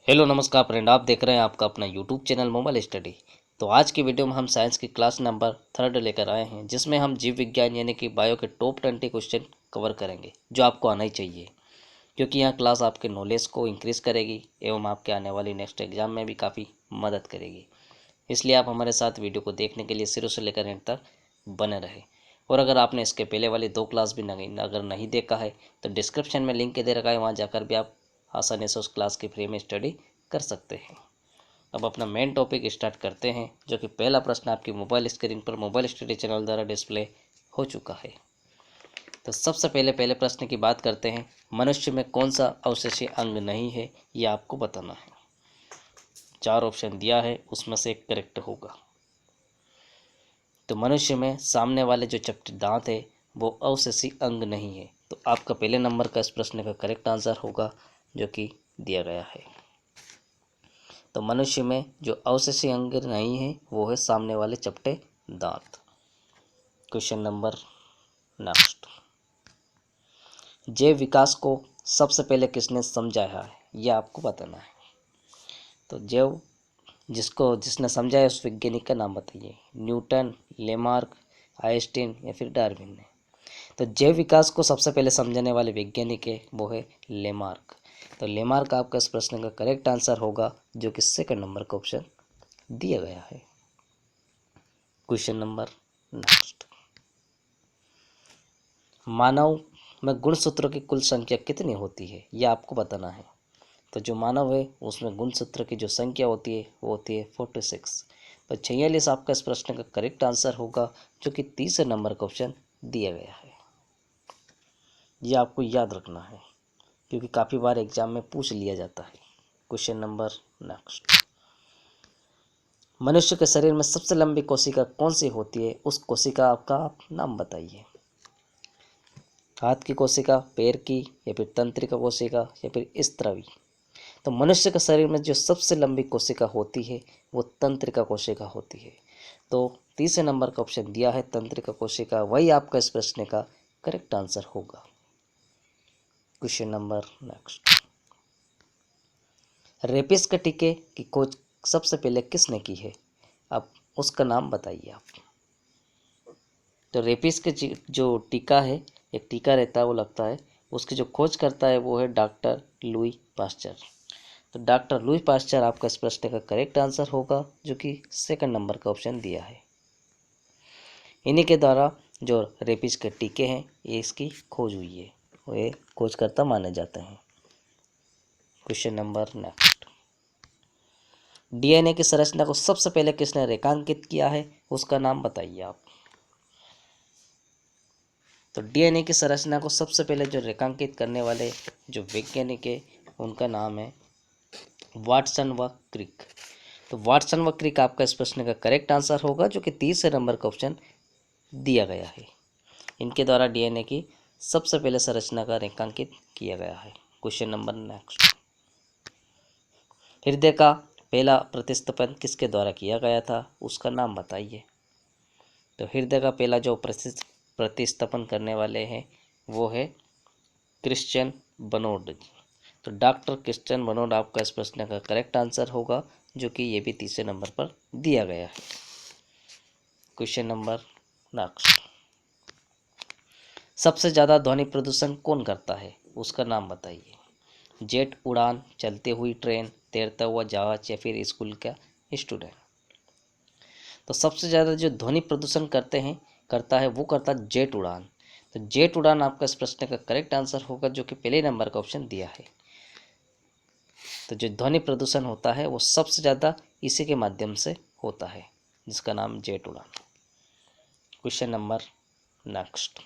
Hello नमस्कार friend, आप देख रहे हैं आपका अपना यूट्यूब चैनल मोबाइल स्टडी। तो आज की वीडियो में हम साइंस की क्लास नंबर 3 लेकर आए हैं, जिसमें हम जीव विज्ञान यानी कि बायो के टॉप 20 क्वेश्चन कवर करेंगे जो आपको आना ही चाहिए, क्योंकि यह क्लास आपके नॉलेज को इंक्रीज़ करेगी एवं आपके आने वाली नेक्स्ट एग्जाम में भी काफ़ी मदद करेगी। इसलिए आप हमारे साथ वीडियो को देखने के लिए शुरू से लेकर एंड तक बने रहे। और अगर आपने इसके पहले वाली 2 क्लास भी अगर नहीं देखा है तो डिस्क्रिप्शन में लिंक दे रखा है, वहाँ जाकर भी आप आसानी से उस क्लास की फ्री में स्टडी कर सकते हैं। अब अपना मेन टॉपिक स्टार्ट करते हैं, जो कि पहला प्रश्न आपकी मोबाइल स्क्रीन पर मोबाइल स्टडी चैनल द्वारा डिस्प्ले हो चुका है। तो सबसे पहले प्रश्न की बात करते हैं। मनुष्य में कौन सा अवशेषीय अंग नहीं है, ये आपको बताना है। 4 ऑप्शन दिया है, उसमें से एक करेक्ट होगा। तो मनुष्य में सामने वाले जो चपटे दांत है वो अवशेषीय अंग नहीं है। तो आपका पहले नंबर का इस प्रश्न का करेक्ट आंसर होगा, जो कि दिया गया है। तो मनुष्य में जो अवशेषीय अंग नहीं है वो है सामने वाले चपटे दांत। Question number next. जैव विकास को सबसे पहले किसने समझाया है, यह आपको बताना है। तो जैव जिसने समझाया उस वैज्ञानिक का नाम बताइए। न्यूटन, लेमार्क, आइंस्टीन या फिर डार्विन ने। तो जैव विकास को सबसे पहले समझाने वाले वैज्ञानिक है वो है लेमार्क। तो लेमार्क आपका इस प्रश्न का करेक्ट आंसर होगा, जो कि सेकंड नंबर का ऑप्शन दिया गया है। Question number next. मानव में गुणसूत्रों की कुल संख्या कितनी होती है, यह आपको बताना है। तो जो मानव है उसमें गुणसूत्र की जो संख्या होती है वो होती है 46। तो 46 आपका इस प्रश्न का करेक्ट आंसर होगा, जो कि तीसरे नंबर का ऑप्शन दिया गया है। यह आपको याद रखना है, क्योंकि काफ़ी बार एग्जाम में पूछ लिया जाता है। Question number next. मनुष्य के शरीर में सबसे लंबी कोशिका कौन सी होती है, उस कोशिका का आप नाम बताइए। हाथ की कोशिका, पैर की, या फिर तंत्रिका कोशिका, या फिर स्त्रवी। तो मनुष्य के शरीर में जो सबसे लंबी कोशिका होती है वो तंत्रिका कोशिका होती है। तो तीसरे नंबर का ऑप्शन दिया है तंत्रिका कोशिका, वही आपका इस प्रश्न का करेक्ट आंसर होगा। Question number next. रेपिस के टीके की खोज सबसे पहले किसने की है, अब उसका नाम बताइए आप। तो रेपिस के जो टीका है, एक टीका रहता है वो लगता है, उसकी जो खोज करता है वो है डॉक्टर लुई पास्चर। तो डॉक्टर लुई पास्चर आपका इस प्रश्न का करेक्ट आंसर होगा, जो कि सेकंड नंबर का ऑप्शन दिया है। इन्हीं के द्वारा जो रेपिस के टीके हैं ये इसकी खोज हुई है, वे खोजकर्ता माने जाते हैं। Question number next. डीएनए की संरचना को सबसे पहले किसने रेखांकित किया है, उसका नाम बताइए आप। तो डीएनए की संरचना को सबसे पहले जो रेखांकित करने वाले जो वैज्ञानिक है उनका नाम है वाटसन व क्रिक। तो वाटसन व क्रिक आपका इस प्रश्न का करेक्ट आंसर होगा, जो कि तीसरे नंबर का ऑप्शन दिया गया है। इनके द्वारा डीएनए की सबसे पहले संरचना का रेखांकित किया गया है। Question number next. हृदय का पहला प्रतिस्थापन किसके द्वारा किया गया था, उसका नाम बताइए। तो हृदय का पहला जो प्रतिस्थापन करने वाले हैं वो है क्रिश्चियन बनोड। तो डॉक्टर क्रिश्चियन बनोड आपका इस प्रश्न का करेक्ट आंसर होगा, जो कि ये भी तीसरे नंबर पर दिया गया है। Question number next. सबसे ज़्यादा ध्वनि प्रदूषण कौन करता है, उसका नाम बताइए। जेट उड़ान, चलती हुई ट्रेन, तैरता हुआ जहाज, या फिर स्कूल का स्टूडेंट। तो सबसे ज़्यादा जो ध्वनि प्रदूषण करता है वो करता है जेट उड़ान। तो जेट उड़ान आपका इस प्रश्न का करेक्ट आंसर होगा, जो कि पहले नंबर का ऑप्शन दिया है। तो जो ध्वनि प्रदूषण होता है वो सबसे ज़्यादा इसी के माध्यम से होता है, जिसका नाम जेट उड़ान। Question number next.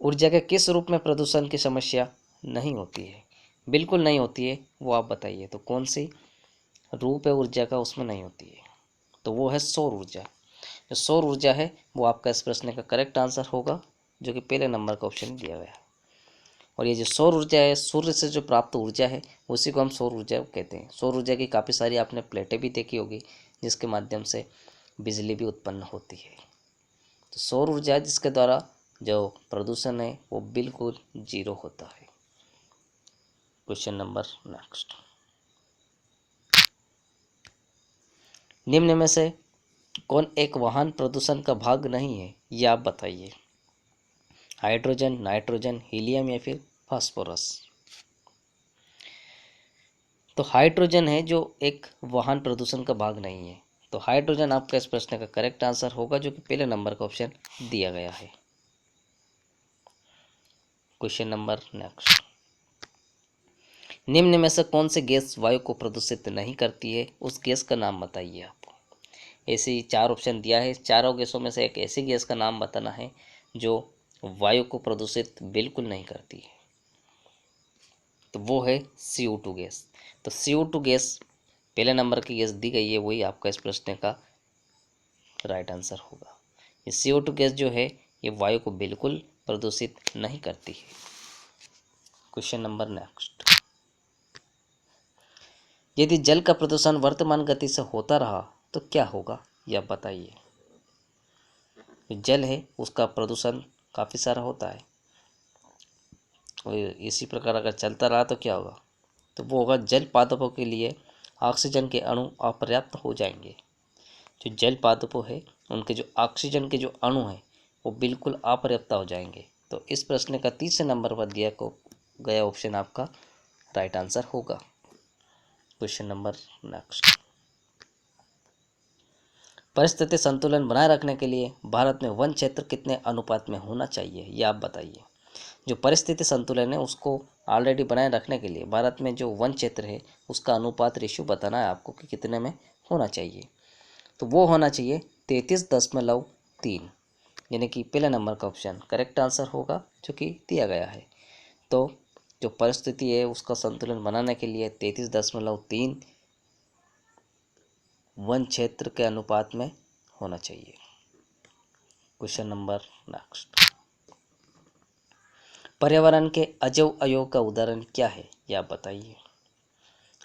ऊर्जा के किस रूप में प्रदूषण की समस्या नहीं होती है, बिल्कुल नहीं होती है, वो आप बताइए। तो कौन सी रूप है ऊर्जा का उसमें नहीं होती है, तो वो है सौर ऊर्जा। जो सौर ऊर्जा है वो आपका इस प्रश्न का करेक्ट आंसर होगा, जो कि पहले नंबर का ऑप्शन दिया गया है। और ये जो सौर ऊर्जा है, सूर्य से जो प्राप्त ऊर्जा है उसी को हम सौर ऊर्जा कहते हैं। सौर ऊर्जा की काफ़ी सारी आपने प्लेटें भी देखी होगी, जिसके माध्यम से बिजली भी उत्पन्न होती है। तो सौर ऊर्जा है जिसके द्वारा जो प्रदूषण है वो बिल्कुल जीरो होता है। क्वेश्चन नंबर नेक्स्ट, निम्न में से कौन एक वाहन प्रदूषण का भाग नहीं है, ये आप बताइए। हाइड्रोजन, नाइट्रोजन, हीलियम या फिर फास्फोरस। तो हाइड्रोजन है जो एक वाहन प्रदूषण का भाग नहीं है, तो हाइड्रोजन आपका इस प्रश्न का करेक्ट आंसर होगा, जो कि पहले नंबर का ऑप्शन दिया गया है। क्वेश्चन नंबर नेक्स्ट, निम्न में से कौन सी गैस वायु को प्रदूषित नहीं करती है, उस गैस का नाम बताइए। आपको ऐसे 4 ऑप्शन दिया है, चारों गैसों में से एक ऐसी गैस का नाम बताना है जो वायु को प्रदूषित बिल्कुल नहीं करती है, तो वो है CO2 गैस। तो CO2 गैस पहले नंबर की गैस दी गई है, वही आपका इस प्रश्न का राइट आंसर होगा। ये CO2 गैस जो है ये वायु को बिल्कुल प्रदूषित नहीं करती है। क्वेश्चन नंबर नेक्स्ट, यदि जल का प्रदूषण वर्तमान गति से होता रहा तो क्या होगा, यह बताइए। जल है उसका प्रदूषण काफ़ी सारा होता है, और इसी प्रकार अगर चलता रहा तो क्या होगा, तो वो होगा जल पादपों के लिए ऑक्सीजन के अणु अपर्याप्त हो जाएंगे। जो जल पादपों है उनके जो ऑक्सीजन के जो अणु हैं वो बिल्कुल अपर्याप्त हो जाएंगे। तो इस प्रश्न का तीसरे नंबर पर दिया को गया ऑप्शन आपका राइट आंसर होगा। क्वेश्चन नंबर नेक्स्ट, परिस्थिति संतुलन बनाए रखने के लिए भारत में वन क्षेत्र कितने अनुपात में होना चाहिए, ये आप बताइए। जो परिस्थिति संतुलन है उसको ऑलरेडी बनाए रखने के लिए भारत में जो वन क्षेत्र है उसका अनुपात रेशियो बताना है आपको कि कितने में होना चाहिए। तो वो होना चाहिए 33.3, यानी कि पहले नंबर का ऑप्शन करेक्ट आंसर होगा, जो कि दिया गया है। तो जो परिस्थिति है उसका संतुलन बनाने के लिए 33.3 वन क्षेत्र के अनुपात में होना चाहिए। क्वेश्चन नंबर नेक्स्ट, पर्यावरण के अजैव अवयव का उदाहरण क्या है, यह आप बताइए।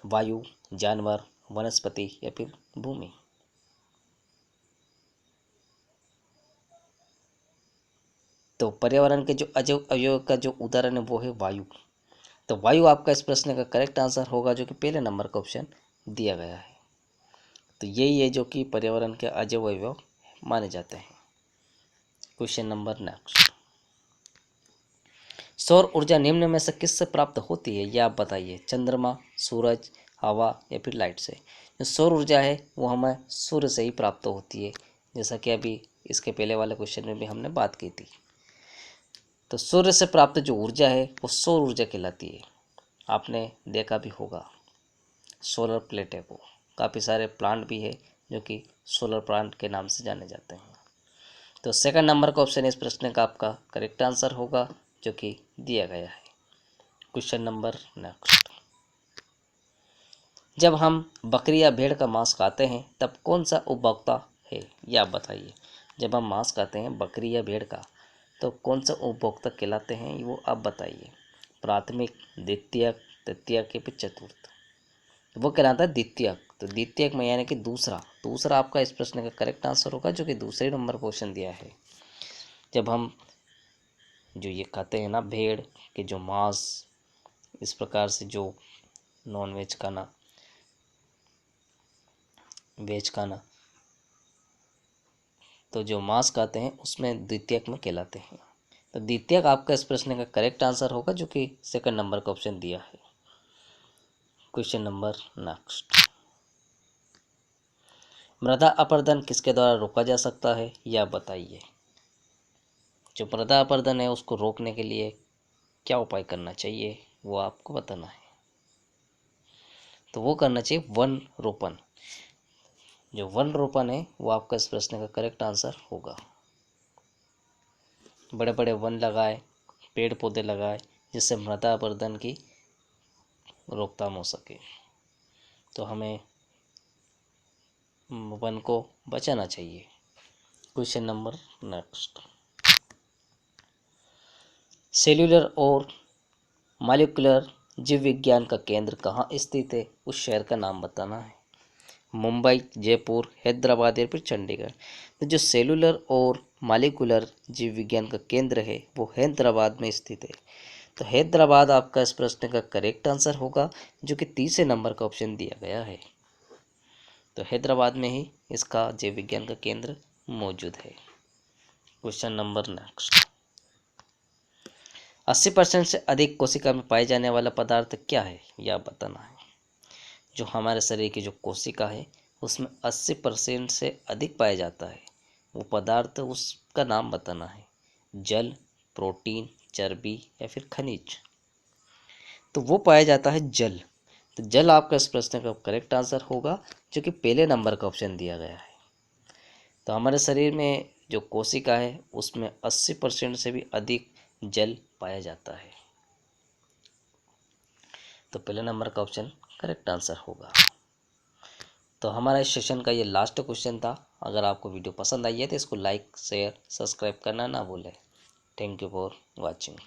वायु, जानवर, वनस्पति या फिर भूमि। तो पर्यावरण के जो अजैव अवयव का जो उदाहरण है वो है वायु। तो वायु आपका इस प्रश्न का करेक्ट आंसर होगा, जो कि पहले नंबर का ऑप्शन दिया गया है। तो यही है जो कि पर्यावरण के अजैव अवयव माने जाते हैं। क्वेश्चन नंबर नेक्स्ट, सौर ऊर्जा निम्न में से किससे प्राप्त होती है, यह आप बताइए। चंद्रमा, सूरज, हवा या फिर लाइट से। जो सौर ऊर्जा है वो हमें सूर्य से ही प्राप्त होती है, जैसा कि अभी इसके पहले वाले क्वेश्चन में भी हमने बात की थी। तो सूर्य से प्राप्त जो ऊर्जा है वो सौर ऊर्जा कहलाती है। आपने देखा भी होगा सोलर प्लेट है, वो काफ़ी सारे प्लांट भी है जो कि सोलर प्लांट के नाम से जाने जाते हैं। तो सेकंड नंबर का ऑप्शन इस प्रश्न का आपका करेक्ट आंसर होगा, जो कि दिया गया है। क्वेश्चन नंबर नेक्स्ट, जब हम बकरी या भेड़ का मांस खाते हैं तब कौन सा उपभोक्ता है, यह आप बताइए। जब हम मांस खाते हैं बकरी या भेड़ का तो कौन सा उपभोक्ता कहलाते हैं, वो आप बताइए। प्राथमिक, द्वितीयक, तृतीयक या फिर चतुर्थ। वो कहलाता है द्वितीयक। तो द्वितीयक में यानी कि दूसरा दूसरा आपका इस प्रश्न का करेक्ट आंसर होगा, जो कि दूसरे नंबर क्वेश्चन दिया है। जब हम जो ये खाते हैं ना भेड़ के जो मांस, इस प्रकार से जो नॉन वेज खाना, वेज खाना, तो जो मांस खाते हैं उसमें द्वितीयक में कहलाते हैं। तो द्वितीयक आपका इस प्रश्न का करेक्ट आंसर होगा, जो कि सेकंड नंबर का ऑप्शन दिया है। क्वेश्चन नंबर नेक्स्ट, मृदा अपरदन किसके द्वारा रोका जा सकता है, यह बताइए। जो मृदा अपरदन है उसको रोकने के लिए क्या उपाय करना चाहिए, वो आपको बताना है। तो वो करना चाहिए वन रोपण। जो वन रोपण है वो आपका इस प्रश्न का करेक्ट आंसर होगा। बड़े बड़े वन लगाए, पेड़ पौधे लगाए, जिससे मृदा अपरदन की रोकथाम हो सके। तो हमें वन को बचाना चाहिए। क्वेश्चन नंबर नेक्स्ट, सेल्यूलर और मॉलिक्यूलर जीव विज्ञान का केंद्र कहाँ स्थित है, उस शहर का नाम बताना है। मुंबई, जयपुर, हैदराबाद या फिर चंडीगढ़। तो जो सेलुलर और मॉलिक्यूलर जीव विज्ञान का केंद्र है वो हैदराबाद में स्थित है। तो हैदराबाद आपका इस प्रश्न का करेक्ट आंसर होगा, जो कि तीसरे नंबर का ऑप्शन दिया गया है। तो हैदराबाद में ही इसका जीव विज्ञान का केंद्र मौजूद है। क्वेश्चन नंबर नेक्स्ट, 80% से अधिक कोशिका में पाए जाने वाला पदार्थ क्या है, यह बताना है। जो हमारे शरीर की जो कोशिका है उसमें 80% से अधिक पाया जाता है, वो पदार्थ उसका नाम बताना है। जल, प्रोटीन, चर्बी या फिर खनिज। तो वो पाया जाता है जल। तो जल आपका इस प्रश्न का करेक्ट आंसर होगा, जो कि पहले नंबर का ऑप्शन दिया गया है। तो हमारे शरीर में जो कोशिका है उसमें 80% से भी अधिक जल पाया जाता है। तो पहले नंबर का ऑप्शन करेक्ट आंसर होगा। तो हमारा इस सेशन का ये लास्ट क्वेश्चन था। अगर आपको वीडियो पसंद आई है तो इसको लाइक, शेयर, सब्सक्राइब करना ना भूलें। Thank you for watching.